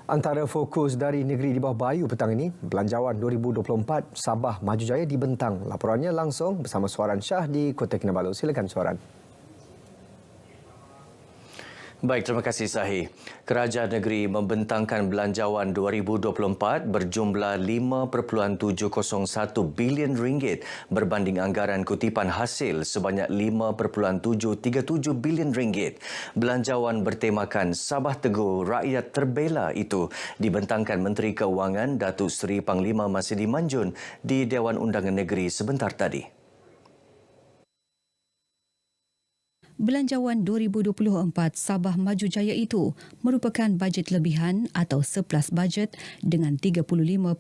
Antara fokus dari negeri di bawah bayu petang ini, Belanjawan 2024 Sabah Maju Jaya dibentang. Laporannya langsung bersama Suaran Shah di Kota Kinabalu. Silakan Suaran. Baik, terima kasih Sahih. Kerajaan negeri membentangkan Belanjawan 2024 berjumlah 5.701 bilion ringgit berbanding anggaran kutipan hasil sebanyak 5.737 bilion ringgit. Belanjawan bertemakan Sabah Teguh Rakyat Terbela itu dibentangkan Menteri Keuangan Datuk Seri Panglima Masidi Manjun di Dewan Undangan Negeri sebentar tadi. Belanjawan 2024 Sabah Maju Jaya itu merupakan bajet lebihan atau surplus bajet dengan 35.87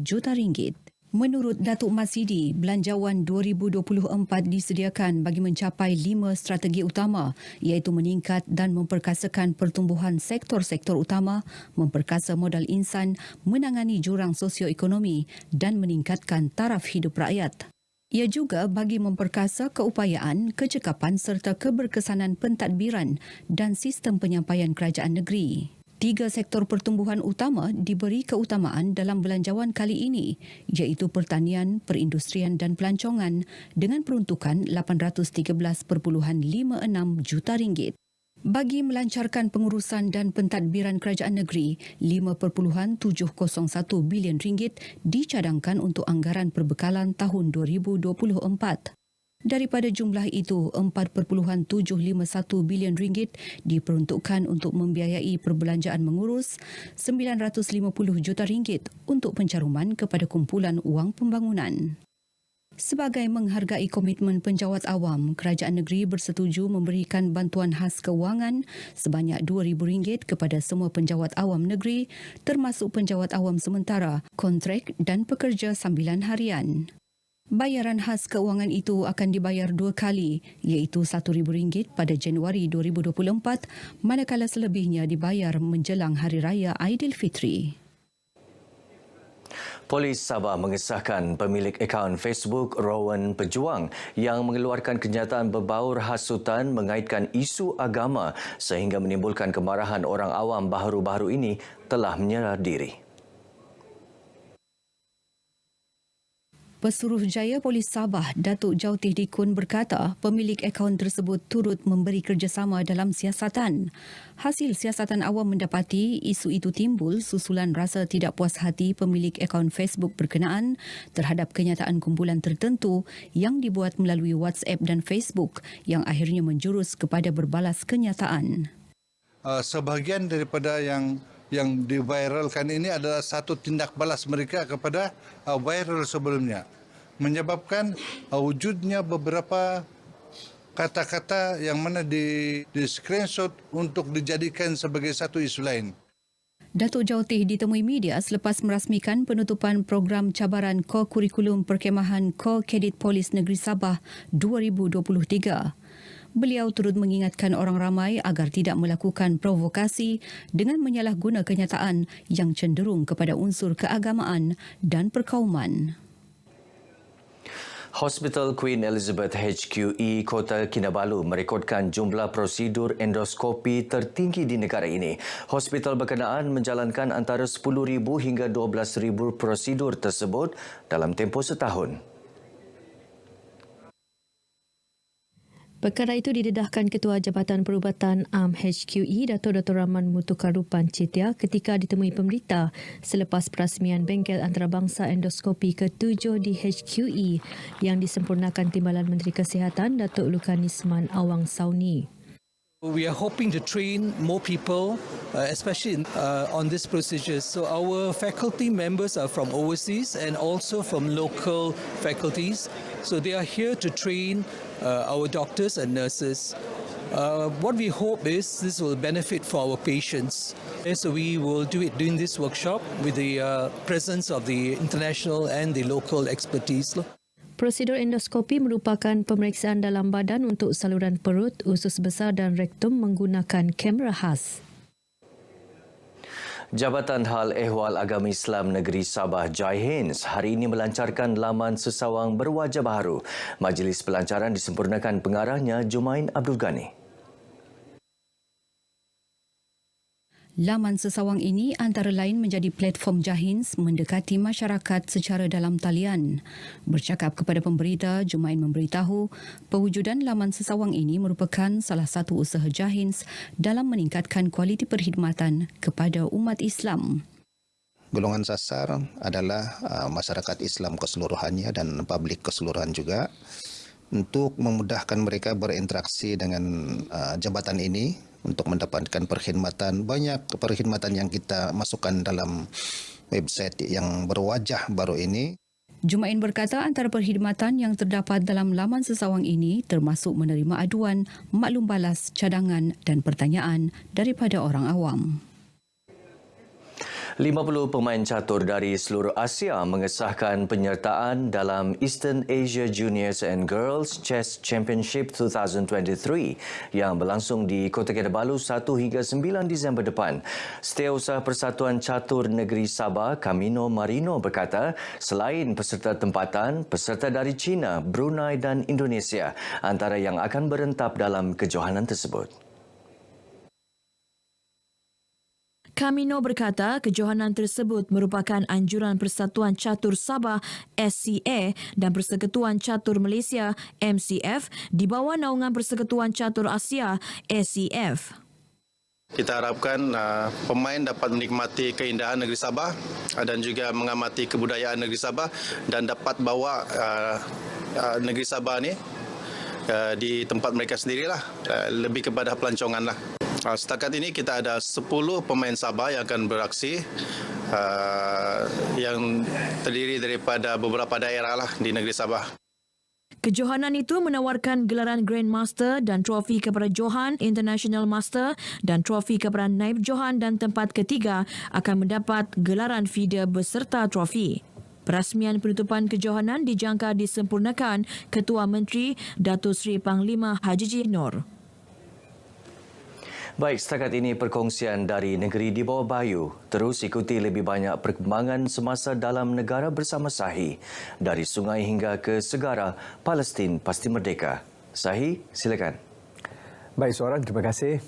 juta ringgit. Menurut Datuk Masidi, Belanjawan 2024 disediakan bagi mencapai 5 strategi utama iaitu meningkat dan memperkasakan pertumbuhan sektor-sektor utama, memperkasa modal insan, menangani jurang sosioekonomi dan meningkatkan taraf hidup rakyat. Ia juga bagi memperkasa keupayaan, kecekapan serta keberkesanan pentadbiran dan sistem penyampaian kerajaan negeri. 3 sektor pertumbuhan utama diberi keutamaan dalam belanjawan kali ini iaitu pertanian, perindustrian dan pelancongan dengan peruntukan 813.56 juta ringgit. Bagi melancarkan pengurusan dan pentadbiran kerajaan negeri, 5.701 bilion ringgit dicadangkan untuk anggaran perbekalan tahun 2024. Daripada jumlah itu, 4.751 bilion ringgit diperuntukkan untuk membiayai perbelanjaan mengurus, 950 juta ringgit untuk pencaruman kepada kumpulan wang pembangunan. Sebagai menghargai komitmen penjawat awam, kerajaan negeri bersetuju memberikan bantuan khas kewangan sebanyak RM2,000 kepada semua penjawat awam negeri termasuk penjawat awam sementara, kontrak dan pekerja sambilan harian. Bayaran khas kewangan itu akan dibayar 2 kali iaitu RM1,000 pada Januari 2024 manakala selebihnya dibayar menjelang Hari Raya Aidilfitri. Polis Sabah mengesahkan pemilik akaun Facebook Rowan Pejuang yang mengeluarkan kenyataan berbaur hasutan mengaitkan isu agama sehingga menimbulkan kemarahan orang awam baharu-baharu ini telah menyerah diri. Pesuruhjaya Polis Sabah, Datuk Jautih Dikun berkata pemilik akaun tersebut turut memberi kerjasama dalam siasatan. Hasil siasatan awam mendapati isu itu timbul susulan rasa tidak puas hati pemilik akaun Facebook berkenaan terhadap kenyataan kumpulan tertentu yang dibuat melalui WhatsApp dan Facebook yang akhirnya menjurus kepada berbalas kenyataan. Sebahagian daripada yang diviralkan ini adalah satu tindak balas mereka kepada viral sebelumnya, menyebabkan wujudnya beberapa kata-kata yang mana di screenshot untuk dijadikan sebagai satu isu lain. Datuk Jautih ditemui media selepas merasmikan penutupan program cabaran Kurikulum Perkemahan Kadit Polis Negeri Sabah 2023. Beliau turut mengingatkan orang ramai agar tidak melakukan provokasi dengan menyalahguna kenyataan yang cenderung kepada unsur keagamaan dan perkauman. Hospital Queen Elizabeth HQE Kota Kinabalu merekodkan jumlah prosedur endoskopi tertinggi di negara ini. Hospital berkenaan menjalankan antara 10,000 hingga 12,000 prosedur tersebut dalam tempoh setahun. Perkara itu didedahkan Ketua Jabatan Perubatan HQE, Datuk Dr. Rahman Mutukarupan Cetia ketika ditemui pemberita selepas perasmian bengkel antarabangsa endoskopi ke-7 di HQE yang disempurnakan Timbalan Menteri Kesihatan Datuk Lukanisman Awang Sauni. We are hoping to train more people, especially on this procedure. So our faculty members are from overseas and also from local faculties. So they are here to train our doctors and nurses. What we hope is this will benefit for our patients. So we will do it during this workshop with the presence of the international and the local expertise. Prosedur endoskopi merupakan pemeriksaan dalam badan untuk saluran perut, usus besar dan rektum menggunakan kamera khas. Jabatan Hal Ehwal Agama Islam Negeri Sabah JAIHINS hari ini melancarkan laman sesawang berwajah baharu. Majlis pelancaran disempurnakan pengarahnya Jumain Abdul Ghani. Laman sesawang ini antara lain menjadi platform Jahins mendekati masyarakat secara dalam talian. Bercakap kepada pemberita, Jumain memberitahu pewujudan laman sesawang ini merupakan salah satu usaha Jahins dalam meningkatkan kualiti perkhidmatan kepada umat Islam. Golongan sasar adalah masyarakat Islam keseluruhannya dan publik keseluruhan juga, untuk memudahkan mereka berinteraksi dengan jabatan ini untuk mendapatkan perkhidmatan. Banyak perkhidmatan yang kita masukkan dalam website yang berwajah baru ini. Jumain berkata antara perkhidmatan yang terdapat dalam laman sesawang ini termasuk menerima aduan, maklum balas, cadangan dan pertanyaan daripada orang awam. 50 pemain catur dari seluruh Asia mengesahkan penyertaan dalam Eastern Asia Juniors and Girls Chess Championship 2023 yang berlangsung di Kota Kinabalu 1 hingga 9 Disember depan. Setiausaha Persatuan Catur Negeri Sabah, Camino Marino berkata, selain peserta tempatan, peserta dari China, Brunei dan Indonesia antara yang akan berentap dalam kejohanan tersebut. Camino berkata kejohanan tersebut merupakan anjuran Persatuan Catur Sabah SCA dan Persekutuan Catur Malaysia MCF di bawah naungan Persekutuan Catur Asia SCF. Kita harapkan pemain dapat menikmati keindahan negeri Sabah dan juga mengamati kebudayaan negeri Sabah dan dapat bawa negeri Sabah ni di tempat mereka sendirilah, lebih kepada pelancongan lah. Setakat ini kita ada 10 pemain Sabah yang akan beraksi yang terdiri daripada beberapa daerah lah di negeri Sabah. Kejohanan itu menawarkan gelaran Grandmaster dan trofi kepada Johan International Master dan trofi kepada Naib Johan dan tempat ketiga akan mendapat gelaran FIDE beserta trofi. Perasmian penutupan kejohanan dijangka disempurnakan Ketua Menteri Datuk Seri Panglima Haji Nur. Baik, setakat ini perkongsian dari negeri di bawah Bayu. Terus ikuti lebih banyak perkembangan semasa dalam negara bersama Sahi. Dari sungai hingga ke segara, Palestin pasti merdeka. Sahi, silakan. Baik, Suaran, terima kasih.